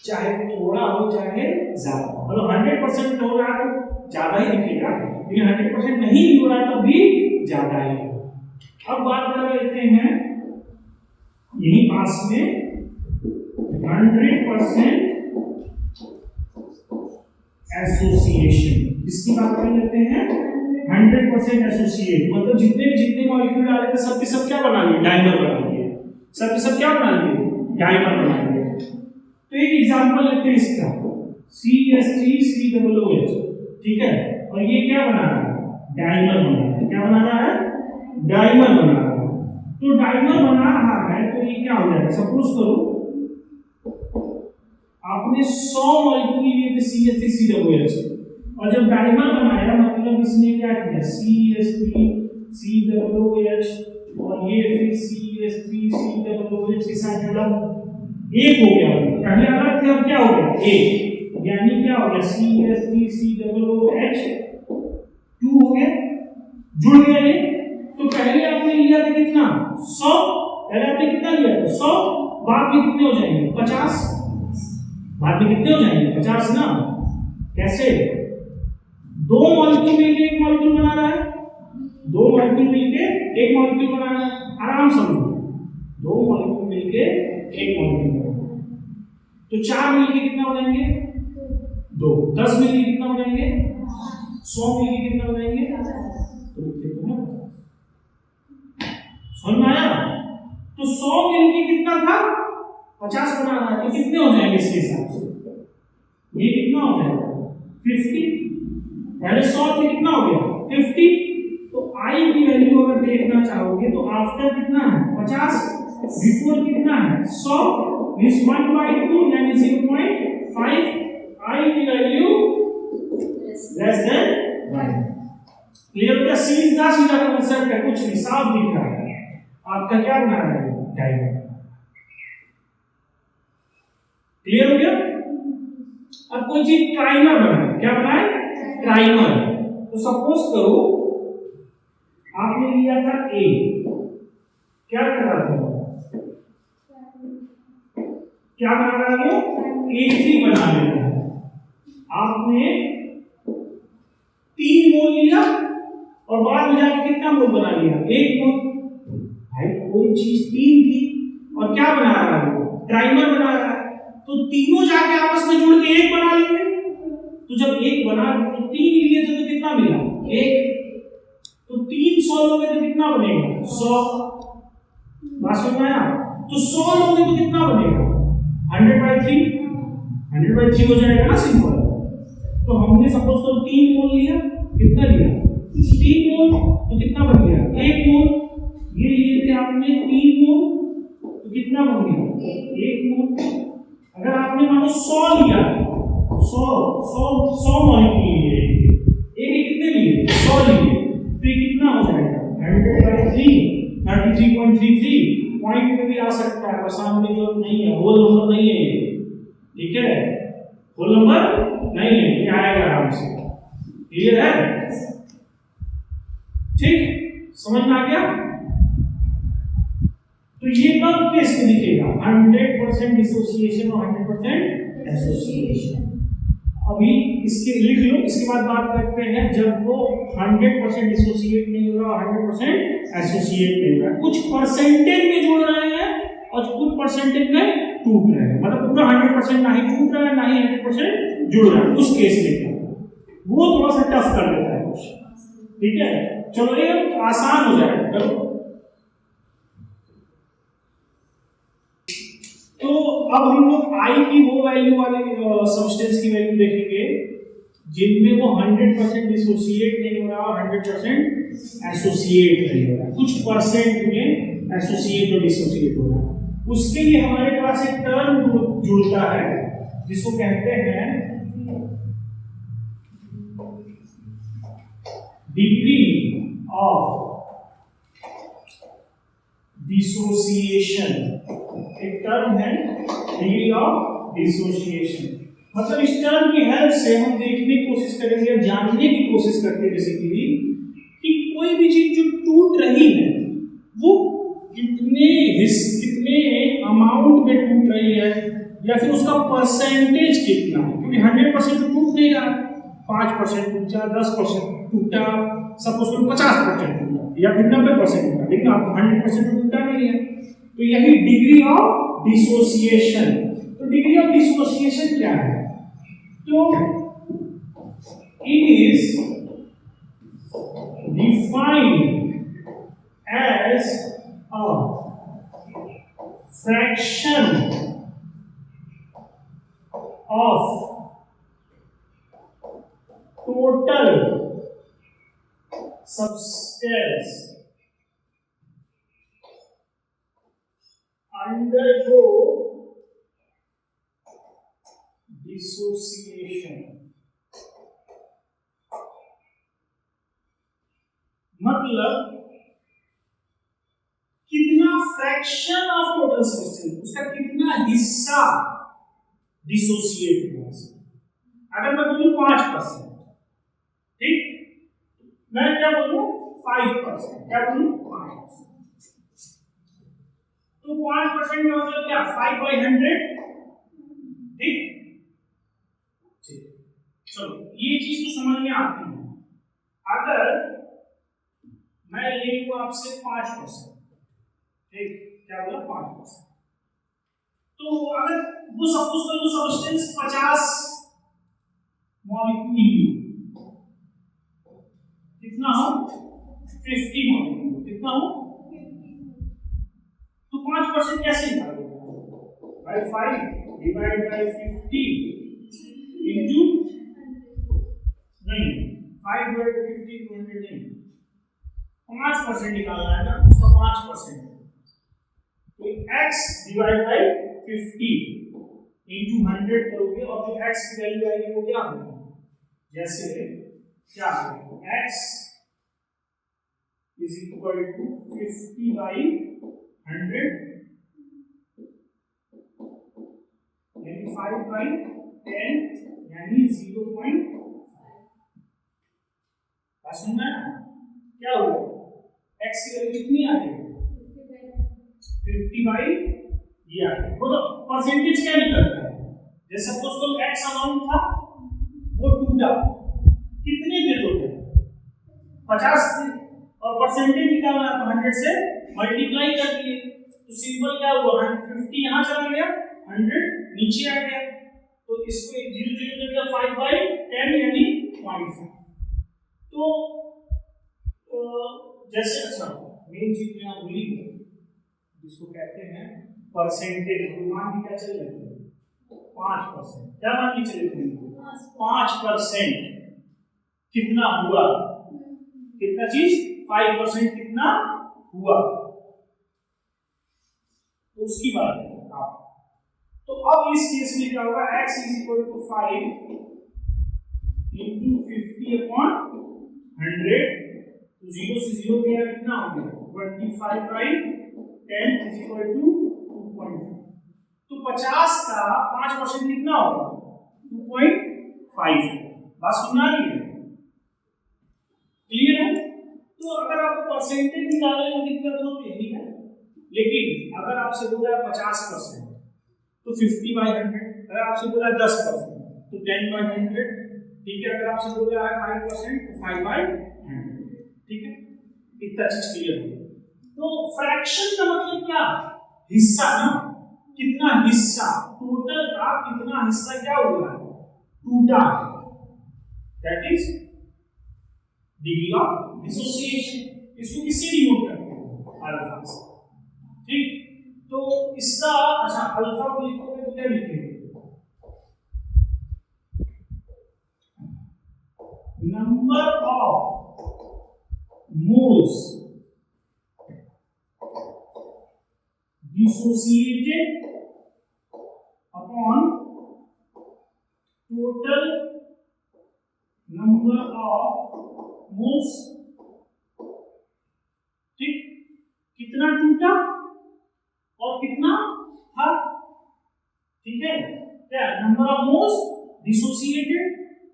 Speaker 1: चाहे थोड़ा हो चाहे ज्यादा। मतलब 100% हो रहा है तो ज्यादा ही दिखेगा, लेकिन 100% नहीं भी हो रहा है तब भी ज्यादा ही होगा। अब बात कर लेते हैं यही पास में 100% एसोसिएशन। इसकी बात कर लेते हैं 100% एसोसिएट, मतलब जितने मॉलिक्यूल डाले थे सब के सब क्या बना लिए? डाइमर बना लिए। सब के सब क्या बना लिए? डाइमर बना लिए। तो एक एग्जांपल लेते हैं इसका, CH3COOH। ठीक है, और ये क्या बना रहा है? डाइमर बना रहा है। क्या बना रहा है? डाइमर बना रहा है। तो डाइमर बना रहा है तो ये क्या हो जाएगा? सपोज करो आपने 100 मॉलिक्यूल लिए थे CH3COOH, और जब डाइमर बनाया मतलब इसने क्या किया? CH3COOH और ये फिर CH3COOH के साथ जुड़ा, एक हो गया। पहले अलग थे, अब क्या हो गया? एक। यानी क्या हो गया? CH3COOH 2 हो गया, जुड़ गया ये। तो पहले आपने लिया था कितना? 100। पहले आपने कितना लिया था? 100। बाद में कितने हो जाएंगे 50, बाद में कितने हो जाएंगे 50 ना। कैसे? दो मॉलिक्यूल मिलके एक मॉलिक्यूल बना रहा है, दो मॉलिक्यूल मिलके एक मॉलिक्यूल बना रहा है, आराम से दो मॉलिक्यूल मिलके एक मॉलिक्यूल बना रहा है। तो 4 मिलके कितना हो जाएंगे 2, 10 मिलके कितना हो जाएंगे 100 मिलके कितना हो जाएंगे, तो कितना समझ में आया? तो 100 मिलके कितना था 50 बना रहा है, तो कितने हो जाएंगे इसके हिसाब से, ये कितना हो जाएगा 50, पहले 100 थे कितना हो गया 50। तो I की वैल्यू अगर देखना चाहोगे तो आफ्टर कितना है 50, बिफोर कितना है 100, मींस 1/2 यानी 0.5, I की वैल्यू लेस देन 1। क्लियर हो गया? सीधा सीधा कांसेप्ट है, कुछ नहीं, साफ दिख रहा है। आपका क्या बना रहा है डायग्राम, क्लियर हो गया? अब कोई चीज ट्राइमर बनाए, क्या बनाए ट्राइमर। तो सपोज करो आपने लिया था ए, क्या कर रहा था क्या बना रहा है वो A3 बना रहा है। आपने 3 मोल लिया और बाद में जाके कितना मोल बना लिया 1 मोल। भाई कोई चीज 3 थी और क्या बना रहा है वो ट्राइमर बना रहा है, तो तीनों जाके आपस में जुड़ के 1 बना लेंगे। तो जब 1 बना तो 3 लिए थे तो कितना मिला 1, तो 3 100 लोगे तो कितना बनेगा 100, बात समझ में आया? तो 100 लोगे तो कितना बनेगा 100/3, 100/3 हो जाएगा ना सिंपल। तो हमने सपोज करो 3 मोल लिया, कितना लिया 3 मोल, तो कितना बन गया 1 मोल। ये लिए थे आपने 3 मोल, तो कितना बन गया 1 मोल। अगर आपने मानो 100 लिया, 100 मॉलिक्यूल लिए, एक कितने लिए 100 लिए, तो ये कितना हो जाएगा 100/3, 33.33। पॉइंट में भी आ सकता है, आसान की जरूरत नहीं है, होल नंबर नहीं है ये, ठीक है, होल नंबर नहीं है, ये आएगा आराम से। क्लियर है? ठीक, समझ में आ गया? तो ये कब केस में दिखेगा 100% डिसोसिएशन और 100% एसोसिएशन। अभी इसके लिख लो, इसके बाद बात करते हैं जब वो 100% डिसोसिएट नहीं हो रहा, 100% एसोसिएट नहीं हो रहा, कुछ परसेंटेज में जुड़ रहे हैं और कुछ परसेंटेज में टूट रहे हैं, मतलब पूरा 100% ना ही टूट रहा है ना ही 100% जुड़ रहा है, उस केस में वो थोड़ा सा टफ कर देता है कुछ। ठीक है, चलो ये आसान हो जाएगा, करो। तो अब हम लोग आई की वो वैल्यू वाले सब्सटेंस की वैल्यू देखेंगे जिनमें वो 100% डिसोसिएट नहीं हो रहा और 100% एसोसिएट नहीं हो रहा, कुछ परसेंट में एसोसिएट और डिसोसिएट हो रहा है। उसके लिए हमारे पास एक टर्म जुड़ता है जिसको कहते हैं डिग्री ऑफ डिसोसिएशन। एक टर्म है डिग्री ऑफ डिसोसिएशन, मतलब इस टर्म की हेल्प से हम देखने की कोशिश करेंगे, जानने की कोशिश करते हैं बेसिकली कि कोई भी चीज जो टूट रही है वो कितने अमाउंट में टूट रही है या फिर उसका परसेंटेज कितना है, क्योंकि 100% तो टूट नहीं रहा, 5% टूटा, 10% टूटा, सपोज करो 50% टूटा या फिर 90% टूटा, लेकिन आप 100% टूटा नहीं है। तो यही डिग्री ऑफ डिसोसिएशन। तो डिग्री ऑफ डिसोसिएशन क्या है? तो it is defined as a fraction of total substance undergo dissociation। मतलब कितना फ्रैक्शन ऑफ टोटल सब्सटेंस, उसका कितना हिस्सा डिसोसिएट हुआ। अगर मैं बोलूं 5%, ठीक, मैं क्या बोलूं 5%, क्या बोलूं 5%। तो 5% में मतलब क्या 5/100, ठीक। चलो ये चीज तो समझ में आती है। अगर मैं ले लूं आपसे 5%, ठीक, क्या बोला 5%, तो अगर वो सपोज कर लो सब्सटेंस 50 मॉलिक्यूल, कितना हो 50 मॉलिक्यूल, कितना हो, तो 5% कैसे निकालोगे, बाय 5 डिवाइड बाय 50 इनटू, नहीं 5 डिवाइड बाय 50 200 नहीं, 5% निकालना है ना, उसका 5%, तो x डिवाइड बाय 50 इनटू 100 करोगे और जो x की वैल्यू आएगी वो क्या होगी, जैसे क्या होगा, x इज इक्वल टू 50/100 यानी 5/10 यानी 0.5। बात सुनना है, क्या हुआ, x की वैल्यू कितनी आ गई 50 ये आ गया। बोलो परसेंटेज क्या निकलता है, जैसे सपोज करो x अमाउंट था वो टूटा, कितने थे टोटल 50 थे, और परसेंटेज निकालना तो 100 से मल्टीप्लाई कर दिए, तो सिंपल क्या हुआ 50 यहाँ चला गया, 100 नीचे आ गया, तो इसको 0 0 कर दिया 5/10 यानी 0.5। तो जैसे अच्छा मेन चीज में आप भूल ही गए, जिसको कहते हैं परसेंटेज, मान की क्या चल रही है 5%, क्या मान की चली थी 5%, कितना हुआ, कितना चीज 5% कितना हुआ, तो उसकी बात है आप। तो अब इस केस में क्या होगा, x is equal to 5 into 50/100, तो 0 से 0 गया, कितना हो गया 25/10 इज इक्वल टू 2.5, तो 50 का 5% कितना होगा 2.5। बात सुनना रही है, क्लियर है। तो अगर आप परसेंटेज निकालने में दिक्कत हो तो यही है, लेकिन अगर आपसे बोला 50% तो 50/100, अगर आपसे बोला 10% तो 10/100, ठीक है, अगर आपसे बोला है 5% तो 5/100, ठीक है, इतना चीज क्लियर हो। तो फ्रैक्शन का मतलब क्या, हिस्सा ना, कितना हिस्सा, टोटल का कितना हिस्सा क्या हुआ है टूटा है, that is degree of dissociation. इसको किससे डिनोट करते हैं, अल्फा से, ठीक। तो इसका अच्छा अल्फा को लिखोगे तो क्या लिखेंगे, number of moles dissociated upon total number of moles, ठीक, कितना टूटा और कितना था, ठीक है, क्या number of moles dissociated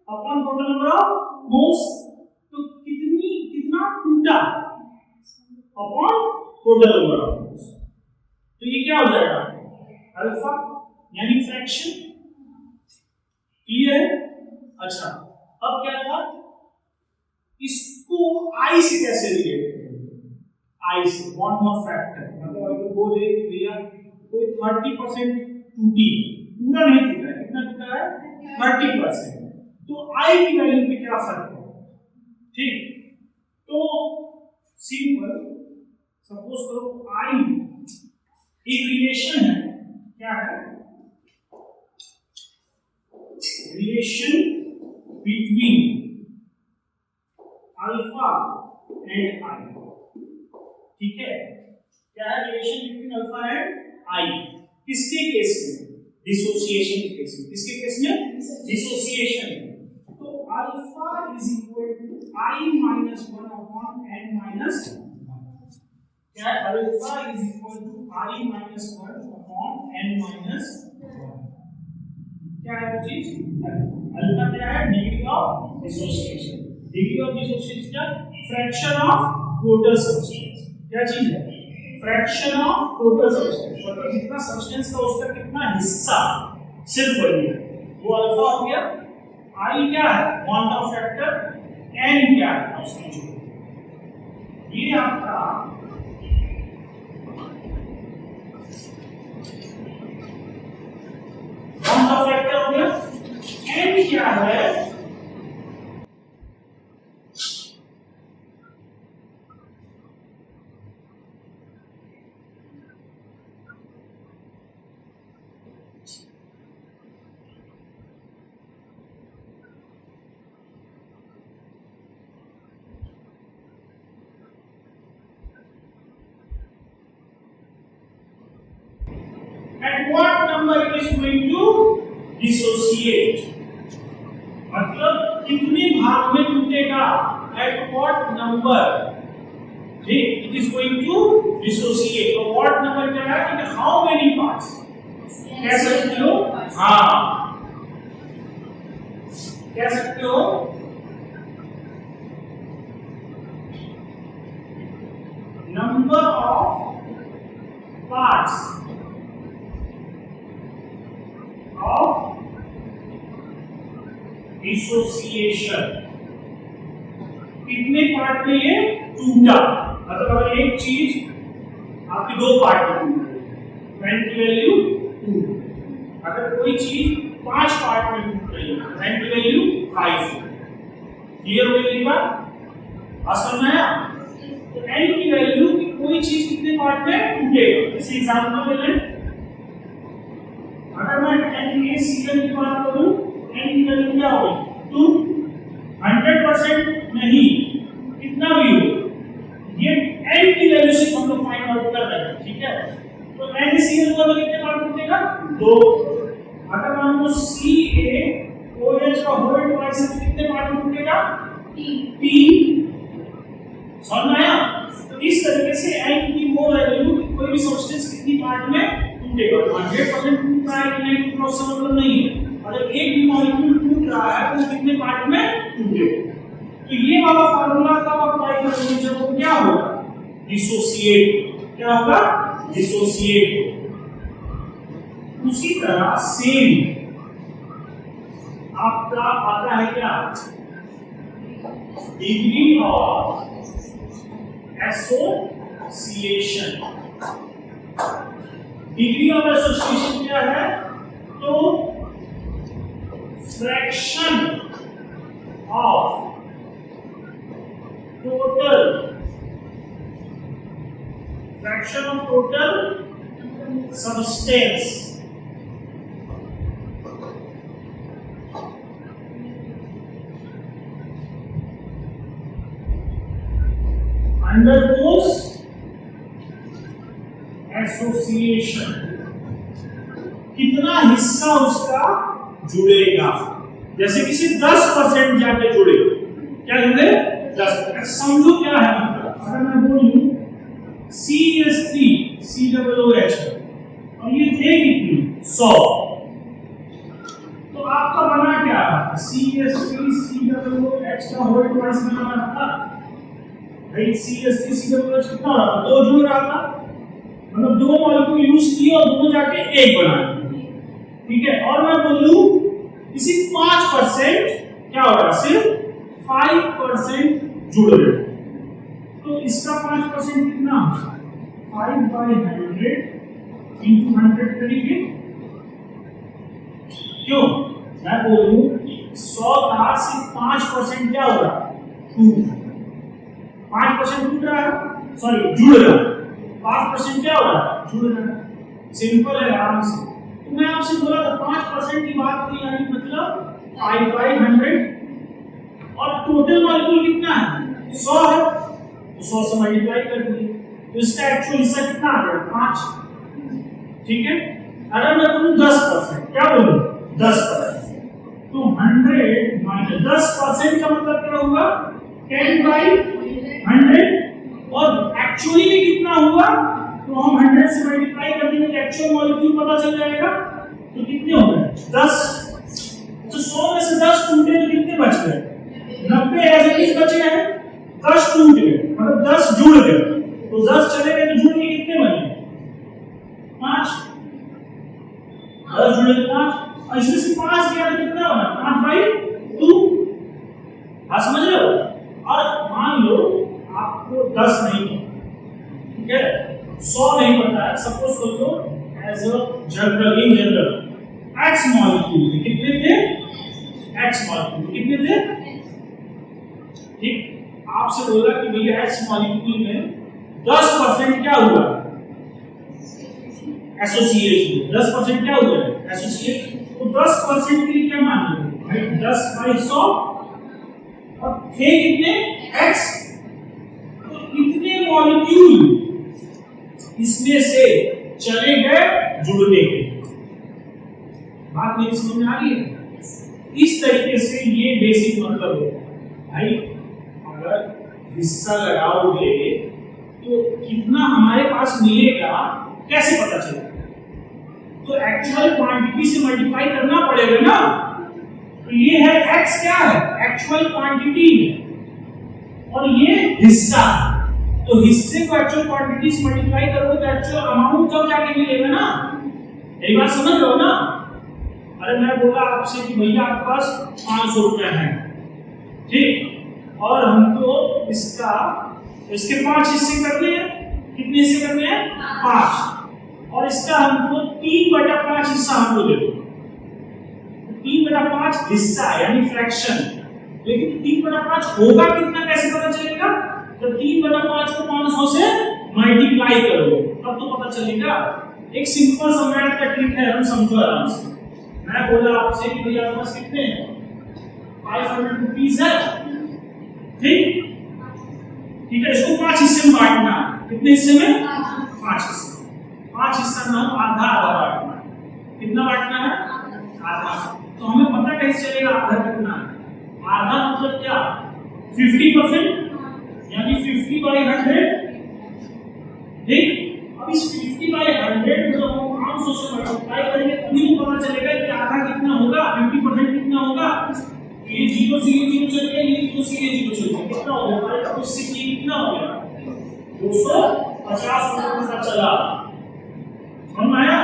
Speaker 1: upon total number of moles, तो कितना टूटा upon total number of moles, तो ये क्या हो जाएगा अल्फा यानी फ्रैक्शन, क्लियर है। अच्छा अब क्या था, इसको आई से कैसे रिलेट करेंगे, आई से वन मोर फैक्टर, मतलब अगर बोले कि भैया कोई 30% टूटी है, पूरा नहीं टूटा है, कितना टूटा है 30%, तो आई की वैल्यू पे क्या फर्क है, ठीक। तो सिंपल सपोज करो आई एक रिलेशन है, क्या है relation between alpha and I, ठीक है, क्या है relation between alpha and I, किसके केस में डिसोसिएशन के केस में, किसके केस में डिसोसिएशन, तो alpha is equal to I minus 1 upon N minus 1, क्या alpha is equal to I minus 1 upon N minus 1, क्या है वो चीज, अल्फा क्या है degree of dissociation, degree of dissociation क्या फ्रैक्शन ऑफ टोटल सब्सटेंस, क्या चीज है फ्रैक्शन ऑफ टोटल सब्सटेंस, मतलब जितना सब्सटेंस का उसका कितना हिस्सा सिर्फ वही है, वो अल्फा हो गया। आई क्या है, क्वांटम फैक्टर, एन क्या है उसकी जो, ये आपका क्वांटम फैक्टर हो गया। एन क्या है, at what number it is going to dissociate, मतलब कितने भाग में टूटेगा, at what number, ठीक, it is going to dissociate। तो what number क्या है, कि how many parts, कह सकते हो, हाँ कह सकते हो number of parts of dissociation, कितने पार्ट में ये टूटा, मतलब अगर एक चीज आपकी दो पार्ट में टूट रही है, n की वैल्यू 2, अगर कोई चीज 5 पार्ट में टूट रही है, n की वैल्यू 5। क्लियर हो गई बात, समझ में आया? तो n की वैल्यू की कोई चीज कितने पार्ट में टूटेगा, इस एग्जांपल ले लें। अगर मैं NaCl की बात करूं, n की वैल्यू क्या होगी 2, 100% नहीं, कितना भी हो, ये n की वैल्यू से हम लोग फाइंड आउट कर रहे हैं, ठीक है। तो NaCl को कितने पार्ट टूटेगा 2। अगर मान लो CaOH का होल ट्वाइस से कितने पार्ट टूटेगा 3। समझ में आया? तो इस तरीके से n की वो वैल्यू कोई भी सब्सटेंस कितनी पार्ट में टूटेगा, 100% टूट रहा है कि नहीं टूट रहा, उसका मतलब नहीं है। अगर एक भी मॉलिक्यूल टूट रहा है तो कितने पार्ट में टूटेगा। तो ये वाला फार्मूला कब अप्लाई करेंगे, जब वो क्या होगा, डिसोसिएट, क्या होगा, डिसोसिएट। उसी तरह सेम आपका आता है क्या, degree of association. Degree of association क्या है, तो fraction of total substance undergoes association, कितना हिस्सा उसका जुड़ेगा। जैसे किसी 10% जाके जुड़े, क्या जुड़े 10%। समझो क्या है, अगर मैं बोलूं CH3COOH और ये थे कितनी 100, तो आपका बना क्या, CH3COOH का होल ट्वाइस में बना था भाई। CH3COOH कितना हो रहा था, 2 जुड़ रहा था, मतलब 2 मॉलिक्यूल यूज किए और दोनों जाके एक बना लिए, ठीक है। और मैं बोलूं इसी 5% क्या हो रहा है, सिर्फ 5% जुड़ रहे, तो इसका 5% कितना, 5/100 into 100 करेंगे। क्यों, मैं बोलूं 100 का सिर्फ 5% क्या हो रहा है, 2, 5% टूट रहा है, सॉरी जुड़ रहा है, 5% क्या हो रहा है, जुड़ रहा है। सिंपल है, आराम से। तो मैं आपसे बोला था 5% की बात की, यानी मतलब 5/100, और टोटल मॉलिक्यूल कितना है 100 है, तो 100 से मल्टीप्लाई कर दिए, तो इसका एक्चुअल हिस्सा कितना आ गया 5, ठीक है। अगर मैं बोलूं 10%, क्या बोलूं 10%, तो 100 माइनस 10% का मतलब क्या होगा 10/100, और एक्चुअली में कितना हुआ, तो हम 100 से मल्टीप्लाई कर देंगे तो एक्चुअल मॉलिक्यूल पता चल जाएगा। तो कितने हो गए 10, तो 100 में से 10 टूटे तो कितने बच गए, 90 एज इट इज बच गए, 10 टूट गए, मतलब 10 जुड़ गए, तो 10 चले गए तो जुड़ के कितने 5, 10 जुड़े तो 5, और इसमें से 5 गया तो कितना बना? 5/2। आप समझ रहे हो? और मान लो आपको 10 नहीं पता, ठीक है, 100 नहीं पता है, सपोज कर लो as a general, in general x molecule कितने थे? x मॉलिक्यूल कितने थे? ठीक, आपसे बोला कि भैया x मॉलिक्यूल में 10% क्या हुआ? एसोसिएशन। 10% क्या हुआ है? एसोसिएशन। तो 10% के लिए क्या मान लो भाई? 10/100 और थे कितने? x। तो कितने मॉलिक्यूल इसमें से चले गए जुड़ने के? बात मेरी समझ में आ रही है? इस तरीके से ये बेसिक मतलब है भाई। अगर हिस्सा लगाओगे तो कितना हमारे पास मिलेगा कैसे पता चलेगा? तो एक्चुअल क्वांटिटी से मल्टीप्लाई करना पड़ेगा ना। तो ये है x, क्या है? एक्चुअल क्वांटिटी, और ये हिस्सा। तो हिस्से को एक्चुअल क्वांटिटी से मल्टीप्लाई करोगे तो एक्चुअल अमाउंट कब जाके मिलेगा ना? यही बात समझ रहे हो ना? अरे मैं बोला आपसे कि भैया आपके पास 500 रुपए है, ठीक, और हमको इसके 5 हिस्से करने हैं। कितने हिस्से करने हैं? 5। और इसका हमको 3/5 हिस्सा हमको दे दो। 3/5 हिस्सा यानी फ्रैक्शन। लेकिन 3/5 होगा कितना कैसे पता चलेगा? तो 3/5 को 500 से मल्टीप्लाई करो तब तो पता चलेगा। एक सिंपल सा मैथ का ट्रिक है, हम समझो आराम से। मैं बोला आपसे कि भैया आपके पास कितने हैं? 500 रुपीस है, ठीक, ठीक है, इसको 5 हिस्से में बांटना है। कितने हिस्से में? 5 हिस्से। 5 हिस्सा ना आधा आधा बांटना है। कितना बांटना है? आधा। तो हमें पता कैसे चलेगा आधा कितना है? आधा मतलब क्या? 50%, यानी 50/100, ठीक। अब इस 50/100 को हम 500 से मल्टीप्लाई करेंगे तभी तो पता चलेगा कि आधा कितना होगा, 50% कितना होगा। ये 0 से ये 0 चल गया, ये 0 से ये 0 चल गया, कितना हो गया हमारे पास? इससे ये कितना हो गया? 250 पता चला। समझ में आया?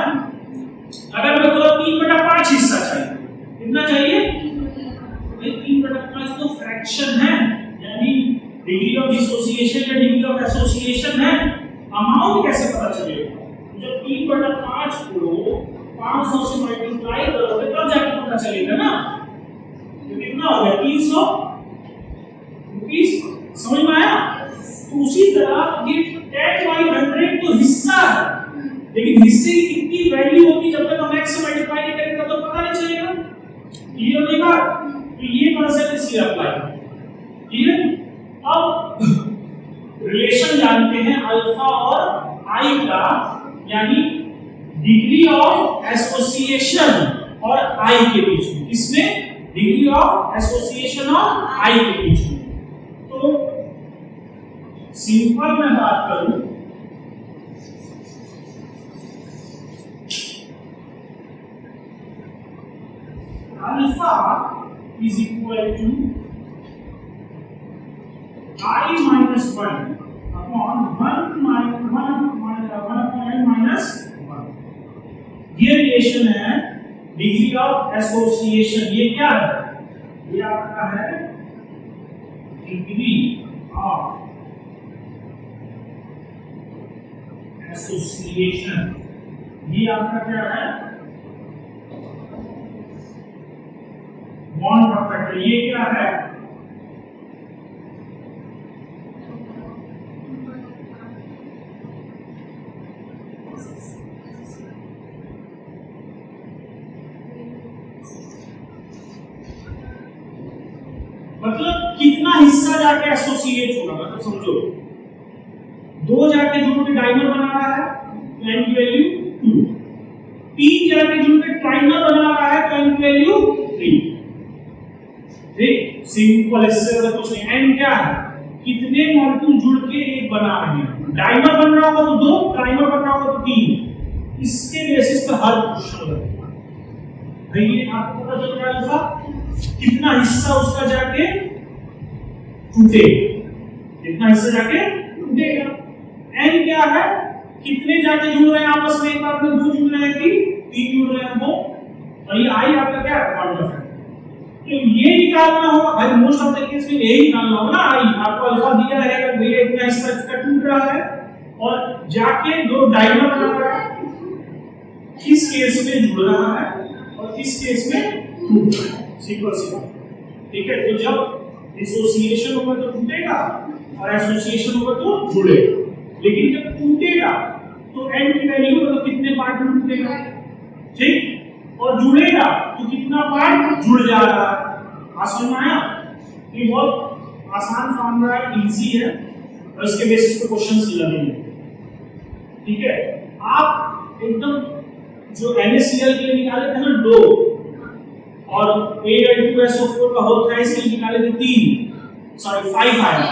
Speaker 1: अगर मेरे को 3/5 हिस्सा चाहिए, कितना चाहिए? भाई 3/5 तो फ्रैक्शन है, यानी डिग्री ऑफ डिसोसिएशन या डिग्री ऑफ एसोसिएशन है। अमाउंट कैसे पता चलेगा? जब 3/5 को 500 से मल्टीप्लाई करोगे तब जाके पता चलेगा ना। तो कितना हो गया? 300 रुपीस। समझ में आया? तो उसी तरह ये 10/100 तो हिस्सा है, लेकिन हिस्से की कितनी वैल्यू होगी जब तक हम x से मल्टीप्लाई नहीं करेंगे तब तक पता नहीं चलेगा। क्लियर होने का? तो ये कॉन्सेप्ट इसलिए अप्लाई। क्लियर? अब रिलेशन जानते हैं अल्फा और आई का, यानी डिग्री ऑफ एसोसिएशन और आई के बीच में। इसमें डिग्री ऑफ एसोसिएशन और आई के बीच में। तो सिंपल मैं बात करूं, alpha is equal to I minus 1 upon 1 minus 1। ये रिलेशन है डिग्री ऑफ एसोसिएशन। ये क्या है? ये आपका है डिग्री ऑफ एसोसिएशन। ये आपका क्या है? बॉन्ड का फैक्टर। ये क्या है? मतलब कितना हिस्सा जाके एसोसिएट होगा, मतलब समझो 2 जाके जुड़ के डाइमर बना रहा है तो n की वैल्यू 2, 3 जाके जुड़ के ट्राइमर बना रहा है तो n की वैल्यू 3। ठीक, सिंपल, इससे ज्यादा कुछ नहीं। n क्या है? कितने मॉलिक्यूल जुड़ के एक बना रहे हैं। डाइमर बन रहा होगा तो 2, ट्राइमर बन रहा होगा तो 3। इसके बेसिस पर हर क्वेश्चन होगा। भाई आपको पता चल रहा है अल्फा कितना हिस्सा उसका जाके टूटे, कितना हिस्सा जाके टूटेगा। n क्या है? कितने जाके जुड़ रहे हैं आपस में, एक बार में 2 जुड़ रहे हैं कि 3 जुड़ रहे हैं वो, और ये आई आपका क्या है, क्वांटम फैक्टर। तो ये निकालना होगा भाई, मोस्ट ऑफ द केस में यही निकालना होगा ना। आई आपको अल्फा दिया रहेगा, भैया इतना हिस्सा इसका टूट रहा है और जाके 2 डायमंड बना रहा है, किस केस में जुड़ रहा है और किस केस में टूट रहा है, सिंपल सी बात। ठीक है, तो जब डिसोसिएशन होगा तो टूटेगा और एसोसिएशन होगा तो जुड़ेगा। लेकिन जब टूटेगा तो n की वैल्यू मतलब कितने पार्ट में टूटेगा, ठीक, और जुड़ेगा तो कितना पार्ट जुड़ जा रहा है। समझ में आया? ये बहुत आसान फॉर्मूला है, इजी है और इसके बेसिस पे क्वेश्चंस लगेंगे। ठीक है, आप एकदम जो NaCl के लिए निकाले थे ना 2 और Al2SO4 का होल थ्राइस के लिए निकाले थे 5 आया,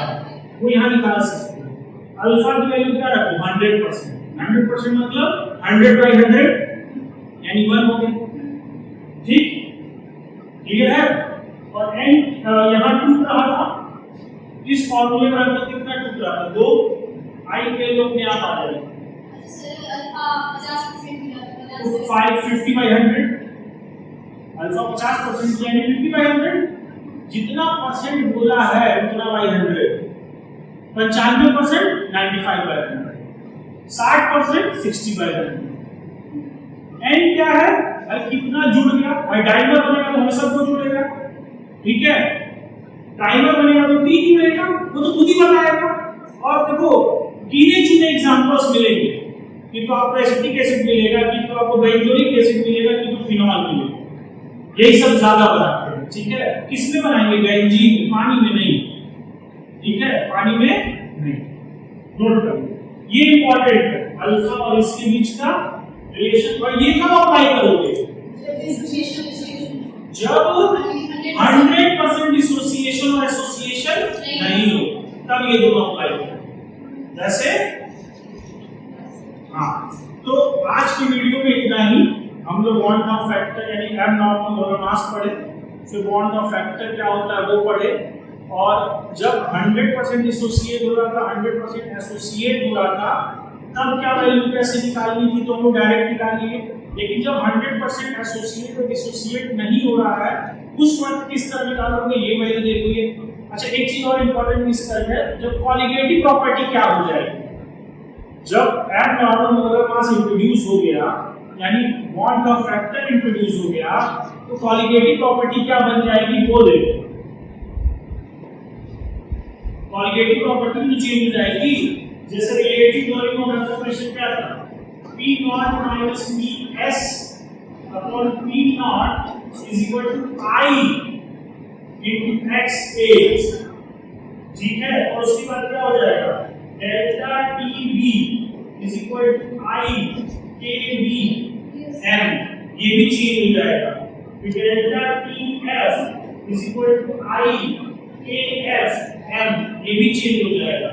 Speaker 1: वो यहाँ निकाल सकते हैं। अल्फा की वैल्यू क्या रखो, 100%। 100% मतलब 100/100 यानी 1 हो गया, ठीक, क्लियर है। और n यहाँ टूट रहा था, इस फॉर्मूले में अंदर कितना टूट रहा था, 2 i के लोग में आप आ जाएगा 50/100, अल्फा 50% यानी 50/100, जितना परसेंट बोला है उतना बाई 100, 95% 95/100, 60% 60/100। n क्या है भाई, कितना जुड़ गया भाई, डायमर बनेगा तो हमेशा 2 जुड़ेगा, ठीक है, टाइमर बनेगा तो 3 जुड़ेगा, वो तो खुद ही बताएगा। और देखो गिने चुने एग्जांपल्स मिलेंगे, कि तो आपको एसिटिक एसिड मिलेगा, कि तो आपको बेंजोइक एसिड मिलेगा, कि तो फिनॉल मिलेगा, यही सब ज्यादा बनाते हैं। ठीक है, किस में बनाएंगे, बेंजीन, पानी में नहीं, ठीक है, पानी में नहीं। नोट करो, ये इंपॉर्टेंट है, अल्फा और इसके बीच का रिलेशन। और ये कब अप्लाई करोगे, जब 100% डिसोसिएशन और एसोसिएशन नहीं हो, तब ये दोनों अप्लाई करो। जैसे हाँ, तो आज की वीडियो में इतना ही। हम लोग बॉन्ड ऑफ फैक्टर यानी एबनॉर्मल मोलर मास पढ़े, फिर बॉन्ड ऑफ फैक्टर क्या होता है वो पढ़े, और जब 100% डिसोसिएट हो रहा था, 100% एसोसिएट हो रहा था, तब क्या वैल्यू कैसे निकालनी थी, तो हम लोग डायरेक्ट निकाल लिए। लेकिन जब 100% एसोसिएट और डिसोसिएट नहीं हो रहा है, उस वक्त किस तरह निकालोगे ये वैल्यू देखिए। अच्छा, एक चीज और इंपॉर्टेंट मिस कर है, जब कॉलिगेटिव प्रॉपर्टी क्या हो जाएगी, जब एबनॉर्मल मोलर मास इंट्रोड्यूस हो गया यानी बॉन्ड ऑफ फैक्टर इंट्रोड्यूस हो गया, तो कॉलिगेटिव प्रॉपर्टी क्या बन जाएगी वो देखो। कॉलिगेटिव प्रॉपर्टी तो चेंज हो जाएगी, जैसे रिलेटिव थ्योरम ऑफ ट्रांसफॉर्मेशन क्या था, P0 - Ps upon P0 is equal to I into XA, ठीक है। और उसके बाद क्या हो जाएगा, delta TB is equal to I KB M, ये भी चेंज हो जाएगा। फिर delta TF is equal to I KF M, ये भी चेंज हो जाएगा।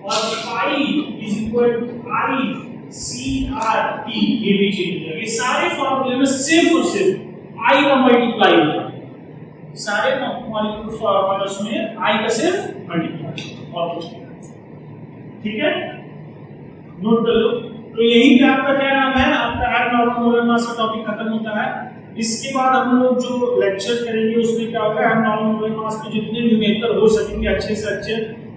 Speaker 1: और pi is equal to I CRT, ये भी चेंज हो जाएगा। ये सारे फॉर्मूले में सिर्फ और सिर्फ I का मल्टीप्लाई हो जाएगा, सारे मॉलिक्यूल फॉर्मूलास में I का सिर्फ मल्टीप्लाई और कुछ नहीं, ठीक है, नोट कर लो। तो यही पे आपका क्या नाम है, आपका एबनॉर्मल मोलर मास का टॉपिक खत्म होता है। इसके बाद हम लोग जो लेक्चर करेंगे उसमें क्या होगा, एबनॉर्मल मोलर मास के जितने भी मेथड हो सकेंगे अच्छे से अच्छे,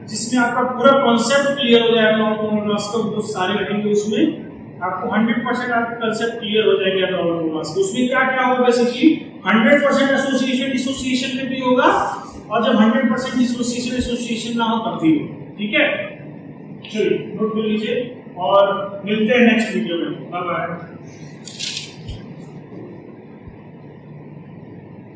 Speaker 1: जिसमें आपका पूरा कॉन्सेप्ट क्लियर हो जाए एबनॉर्मल मोलर मास का, वो सारे रहेंगे उसमें। आपको 100% आपका कांसेप्ट क्लियर हो जाएगा एबनॉर्मल मोलर मास। उसमें क्या क्या होगा, जैसे कि 100% एसोसिएशन डिसोसिएशन में भी होगा, और जब 100% डिसोसिएशन एसोसिएशन ना हो तब भी होगा, ठीक है। चलिए नोट कर लीजिए और मिलते हैं नेक्स्ट वीडियो में, बाय बाय।